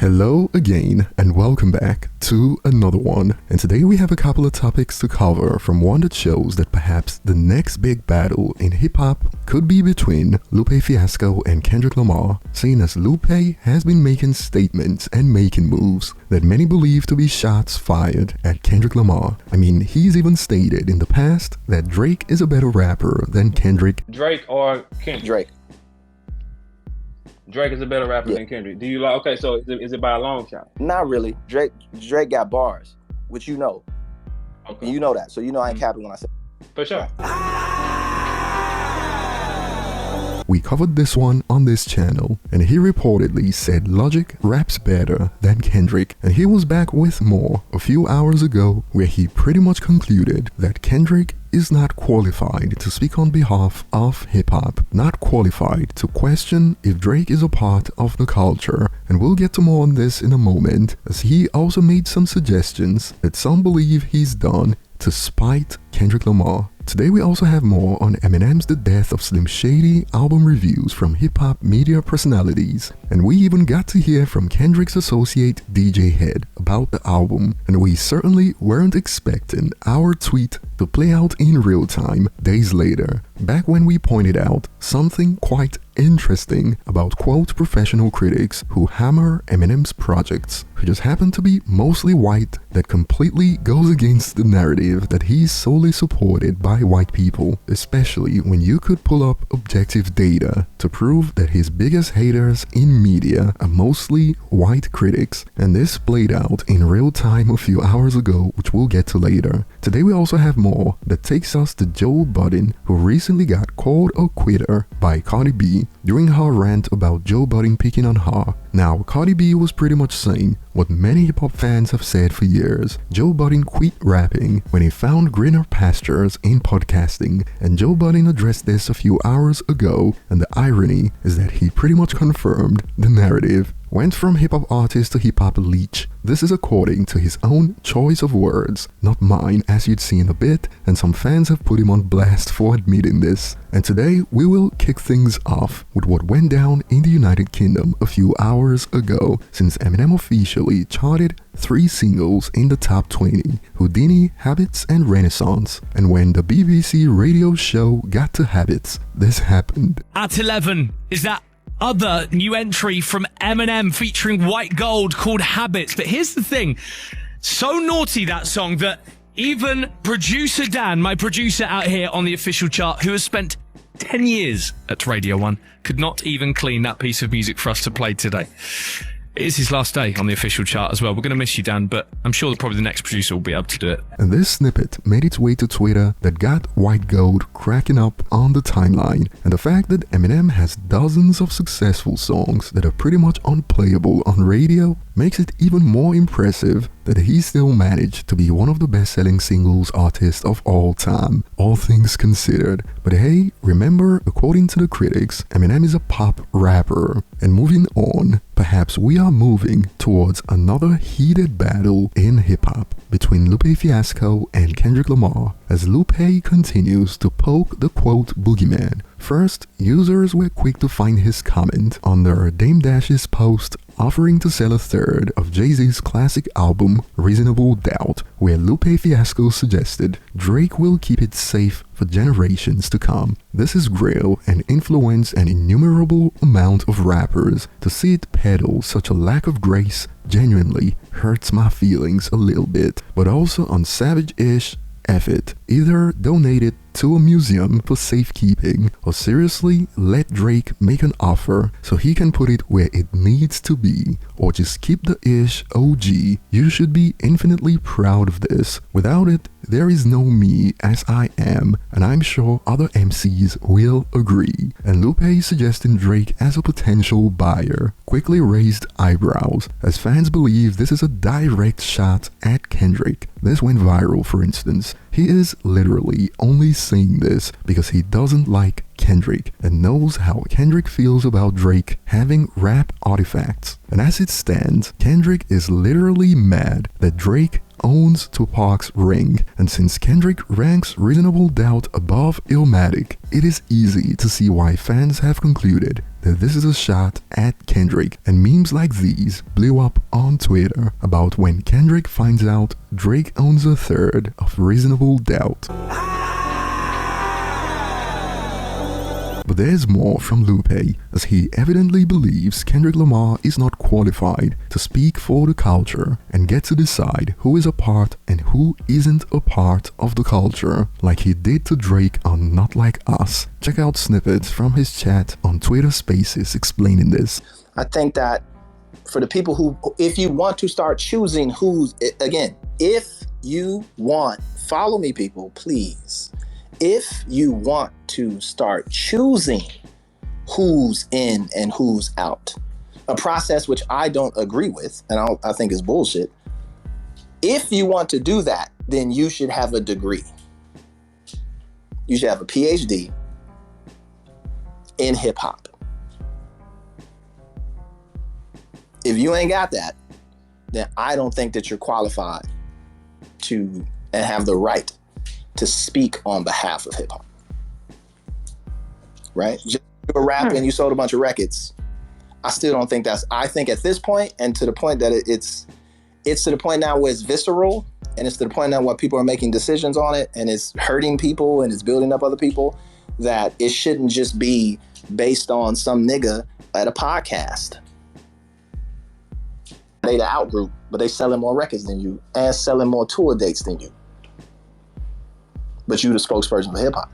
Hello again and welcome back to another one, and today we have a couple of topics to cover, from one that shows that perhaps the next big battle in hip-hop could be between Lupe Fiasco and Kendrick Lamar, seeing as Lupe has been making statements and making moves that many believe to be shots fired at Kendrick Lamar. I mean, he's even stated in the past that Drake is a better rapper than Kendrick. Drake or Kendrick? Drake is a better rapper than Kendrick. Do you like? Okay, so is it by a long shot? Not really. Drake got bars, which you know. Okay. And you know that, so you know I ain't capping when I say. For sure. We covered this one on this channel, and he reportedly said Logic raps better than Kendrick, and he was back with more a few hours ago, where he pretty much concluded that Kendrick is not qualified to speak on behalf of hip-hop, not qualified to question if Drake is a part of the culture, and we'll get to more on this in a moment, as he also made some suggestions that some believe he's done to spite Kendrick Lamar. Today we also have more on Eminem's The Death of Slim Shady album reviews from hip-hop media personalities, and we even got to hear from Kendrick's associate DJ Head about the album, and we certainly weren't expecting our tweet to play out in real time days later, back when we pointed out something quite interesting about quote professional critics who hammer Eminem's projects, who just happen to be mostly white, that completely goes against the narrative that he's solely supported by white people, especially when you could pull up objective data to prove that his biggest haters in media are mostly white critics, and this played out in real time a few hours ago, which we'll get to later. Today we also have more that takes us to Joe Budden, who recently got called a quitter by Cardi B during her rant about Joe Budden picking on her. Now, Cardi B was pretty much saying what many hip-hop fans have said for years. Joe Budden quit rapping when he found greener pastures in podcasting, and Joe Budden addressed this a few hours ago, and the irony is that he pretty much confirmed the narrative. Went from hip-hop artist to hip-hop leech. This is according to his own choice of words, not mine, as you'd see in a bit, and some fans have put him on blast for admitting this. And today we will kick things off with what went down in the United Kingdom a few hours ago, since Eminem officially charted 3 singles in the top 20, Houdini, Habits and Renaissance. And when the BBC radio show got to Habits, this happened. At 11 is that other new entry from Eminem featuring White Gold called Habits. But here's the thing, so naughty that song that even producer Dan, my producer out here on the official chart, who has spent 10 years at Radio 1, could not even clean that piece of music for us to play today. It is his last day on the official chart as well. We're going to miss you, Dan, but I'm sure probably the next producer will be able to do it. And this snippet made its way to Twitter that got White Gold cracking up on the timeline. And the fact that Eminem has dozens of successful songs that are pretty much unplayable on radio makes it even more impressive that he still managed to be one of the best-selling singles artists of all time, all things considered. But hey, remember, according to the critics, Eminem is a pop rapper. And moving on, perhaps we are moving towards another heated battle in hip-hop between Lupe Fiasco and Kendrick Lamar, as Lupe continues to poke the quote boogeyman. First, users were quick to find his comment under Dame Dash's post offering to sell a third of Jay-Z's classic album Reasonable Doubt, where Lupe Fiasco suggested Drake will keep it safe for generations to come. This is grill and influence an innumerable amount of rappers. To see it peddle such a lack of grace genuinely hurts my feelings a little bit, but also on savage-ish. F it. Either donate it to a museum for safekeeping, or seriously let Drake make an offer so he can put it where it needs to be, or just keep the ish OG. You should be infinitely proud of this. Without it, there is no me as I am, and I'm sure other MCs will agree. And Lupe suggesting Drake as a potential buyer quickly raised eyebrows, as fans believe this is a direct shot at Kendrick. This went viral, for instance. He is literally only saying this because he doesn't like Kendrick and knows how Kendrick feels about Drake having rap artifacts. And as it stands, Kendrick is literally mad that Drake owns Tupac's ring, and since Kendrick ranks Reasonable Doubt above Illmatic, it is easy to see why fans have concluded that this is a shot at Kendrick, and memes like these blew up on Twitter about when Kendrick finds out Drake owns a third of Reasonable Doubt. But there's more from Lupe, as he evidently believes Kendrick Lamar is not qualified to speak for the culture and get to decide who is a part and who isn't a part of the culture, like he did to Drake on Not Like Us. Check out snippets from his chat on Twitter Spaces explaining this. I think that for the people who, if you want to start choosing who's, again, if you want, follow me people, please. If you want to start choosing who's in and who's out, a process which I don't agree with, and I think is bullshit. If you want to do that, then you should have a degree. You should have a PhD in hip hop. If you ain't got that, then I don't think that you're qualified to and have the right to speak on behalf of hip hop. Right? Just a rap and you sold a bunch of records. I still don't think I think at this point, and to the point that it's to the point now where it's visceral, and it's to the point now where people are making decisions on it, and it's hurting people and it's building up other people, that it shouldn't just be based on some nigga at a podcast. They the out group, but they selling more records than you and selling more tour dates than you. But you the spokesperson for hip hop.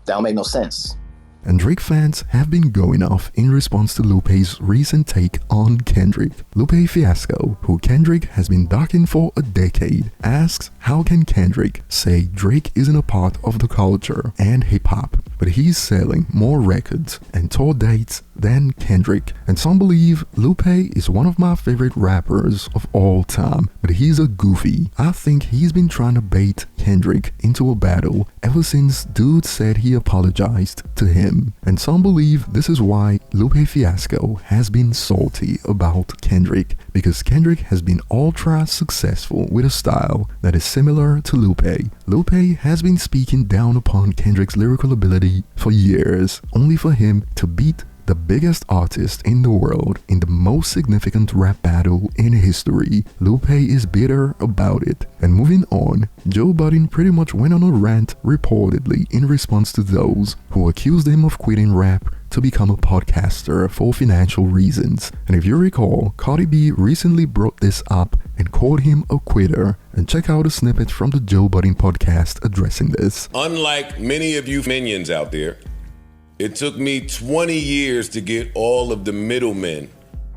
That don't make no sense. And Drake fans have been going off in response to Lupe's recent take on Kendrick. Lupe Fiasco, who Kendrick has been ducking for a decade, asks how can Kendrick say Drake isn't a part of the culture and hip-hop, but he's selling more records and tour dates than Kendrick. And some believe Lupe is one of my favorite rappers of all time, but he's a goofy. I think he's been trying to bait Kendrick into a battle ever since dude said he apologized to him. And some believe this is why Lupe Fiasco has been salty about Kendrick, because Kendrick has been ultra successful with a style that is similar to Lupe. Lupe has been speaking down upon Kendrick's lyrical ability for years, only for him to beat the biggest artist in the world in the most significant rap battle in history. Lupe is bitter about it. And moving on, Joe Budden pretty much went on a rant reportedly in response to those who accused him of quitting rap to become a podcaster for financial reasons. And if you recall, Cardi B recently brought this up and called him a quitter. And check out a snippet from the Joe Budden podcast addressing this. Unlike many of you minions out there, it took me 20 years to get all of the middlemen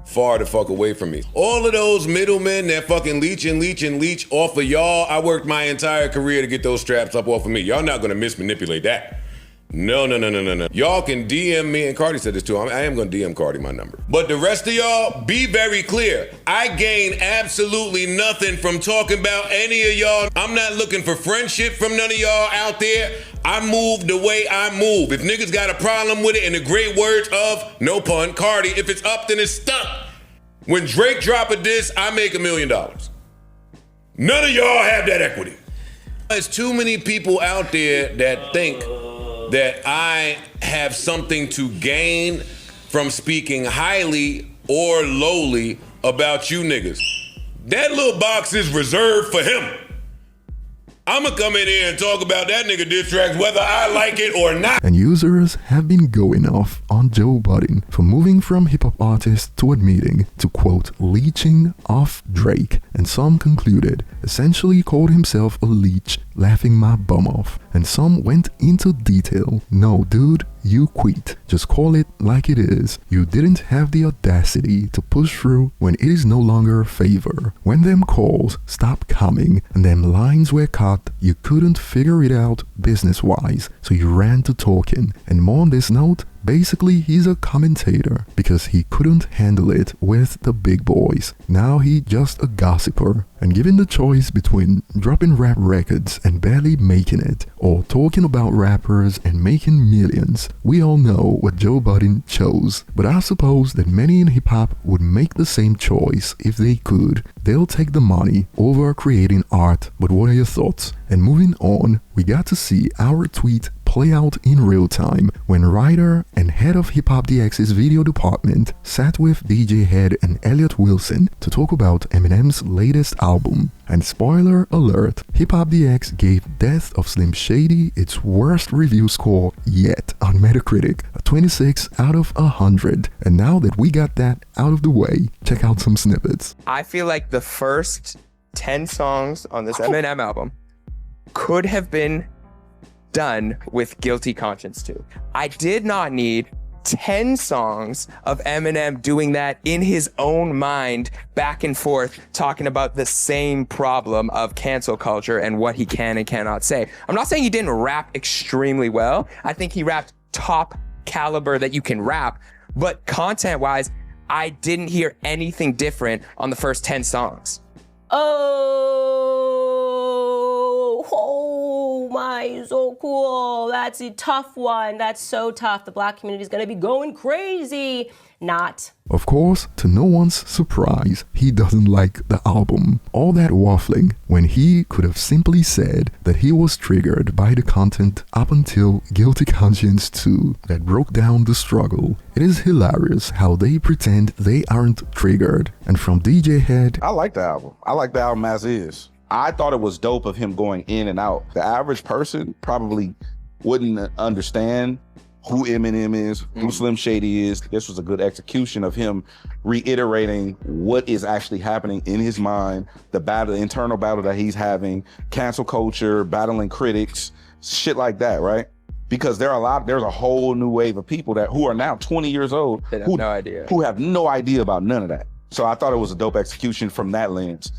far the fuck away from me. All of those middlemen that fucking leech off of y'all, I worked my entire career to get those straps up off of me. Y'all not gonna mismanipulate that. No. Y'all can DM me, and Cardi said this too. I am gonna DM Cardi my number. But the rest of y'all, be very clear. I gain absolutely nothing from talking about any of y'all. I'm not looking for friendship from none of y'all out there. I move the way I move. If niggas got a problem with it, in the great words of, no pun, Cardi, if it's up, then it's stuck. When Drake drop a diss, I make $1 million. None of y'all have that equity. There's too many people out there that think that I have something to gain from speaking highly or lowly about you niggas. That little box is reserved for him. I'ma come in here and talk about that nigga diss tracks whether I like it or not. And users have been going off on Joe Budden for moving from hip-hop artist to admitting to, quote, leeching off Drake. And some concluded, essentially called himself a leech, laughing my bum off. And some went into detail. No, dude, you quit. Just call it like it is. You didn't have the audacity to push through when it is no longer a favor. When them calls stopped coming and them lines were cut, you couldn't figure it out business-wise, so you ran to talking. And more on this note, Basically, he's a commentator because he couldn't handle it with the big boys. Now he just a gossiper. And given the choice between dropping rap records and barely making it, or talking about rappers and making millions, we all know what Joe Budden chose. But I suppose that many in hip-hop would make the same choice if they could. They'll take the money over creating art. But what are your thoughts? And moving on, we got to see our tweet play out in real time when writer and head of Hip Hop DX's video department sat with DJ Head and Elliot Wilson to talk about Eminem's latest album. And spoiler alert, Hip Hop DX gave Death of Slim Shady its worst review score yet on Metacritic, a 26 out of 100. And now that we got that out of the way, check out some snippets. I feel like the first 10 songs on this Eminem album could have been done with Guilty Conscience too. I did not need 10 songs of Eminem doing that in his own mind, back and forth, talking about the same problem of cancel culture and what he can and cannot say. I'm not saying he didn't rap extremely well. I think he rapped top caliber that you can rap, but content-wise, I didn't hear anything different on the first 10 songs. Oh my, so cool. That's a tough one. That's so tough. The black community is going to be going crazy. Not. Of course, to no one's surprise, he doesn't like the album. All that waffling when he could have simply said that he was triggered by the content up until Guilty Conscience 2 that broke down the struggle. It is hilarious how they pretend they aren't triggered. And from DJ Head, I like the album. I like the album as is. I thought it was dope of him going in and out. The average person probably wouldn't understand who Eminem is, who Slim Shady is. This was a good execution of him reiterating what is actually happening in his mind, the battle, the internal battle that he's having, cancel culture, battling critics, shit like that, right? Because there's a whole new wave of people who are now 20 years old who have no idea about none of that. So I thought it was a dope execution from that lens.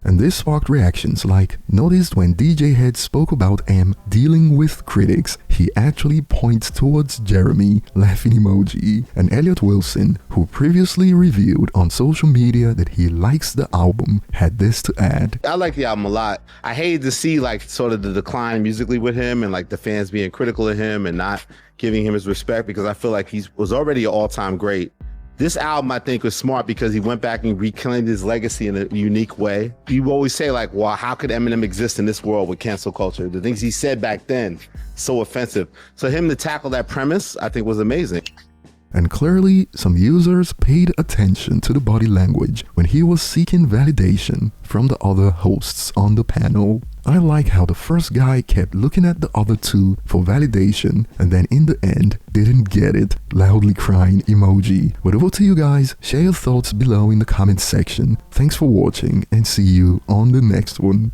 And this sparked reactions like, noticed when DJ Head spoke about M dealing with critics, he actually points towards Jeremy, laughing emoji, and Elliot Wilson, who previously revealed on social media that he likes the album, had this to add. I like the album a lot. I hated to see like sort of the decline musically with him and like the fans being critical of him and not giving him his respect, because I feel like he was already an all-time great. This album, I think, was smart because he went back and reclaimed his legacy in a unique way. You always say, like, well, how could Eminem exist in this world with cancel culture? The things he said back then, so offensive. So him to tackle that premise, I think, was amazing. And clearly, some users paid attention to the body language when he was seeking validation from the other hosts on the panel. I like how the first guy kept looking at the other two for validation and then in the end didn't get it, loudly crying emoji. But over to you guys, share your thoughts below in the comments section. Thanks for watching and see you on the next one.